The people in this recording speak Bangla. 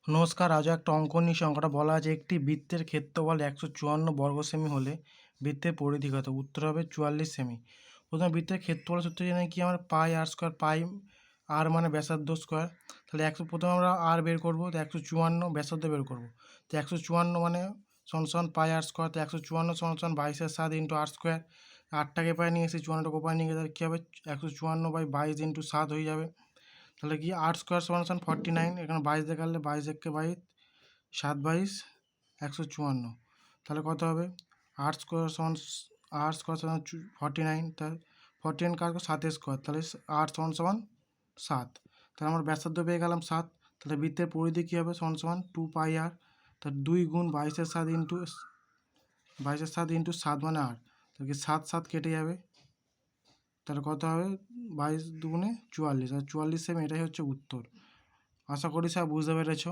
নমস্কার, আজও একটা অঙ্ক নিয়ে সেই অঙ্কটা বলা আছে একটি বৃত্তের ক্ষেত্রফল 154 বর্গ সেমি হলে বৃত্তের পরিধি কত? উত্তর হবে 44 সেমি। প্রথমে বৃত্তের ক্ষেত্রফল সূত্র জানি কি আমার পাই আর স্কোয়ার, পাই আর মানে ব্যাসার্ধ স্কোয়ার। তাহলে প্রথমে আমরা আর বের করবো, তো 154 ব্যাসার্ধ বের করবো। তো 154 মানে সমান পাই আর স্কোয়ার, তো 154 সমান 22/7 ইন্টু আর স্কোয়ার। আটটাকে পায়ে নিয়ে এসে 54টাকে পায়ে নিয়ে গেলে তাহলে কী হবে? 154/22 ইন্টু 7 হয়ে যাবে। তাহলে কি আট স্কোয়ার সমান 49, এখানে 22 দেখালে 22 একে 22, 7/22 154। তাহলে কত হবে? আট স্কোয়ার সমান 49, তাহলে 49 কাটবো 7 স্কোয়ার, তাহলে 8 সমান 7। তাহলে আমরা ব্যাসার্ধ পেয়ে গেলাম 7। তাহলে বৃত্তের পরিধি কী হবে? সমান 2πr। তাহলে 2 গুণ 22/7 ইন্টু 7 মানে 8। তাহলে কি 7 কেটে যাবে, তাহলে কত হবে? 22 দুগুণে 44, আর 44 সেমি, এটাই হচ্ছে উত্তর। আশা করি স্যার বুঝতে পেরেছ।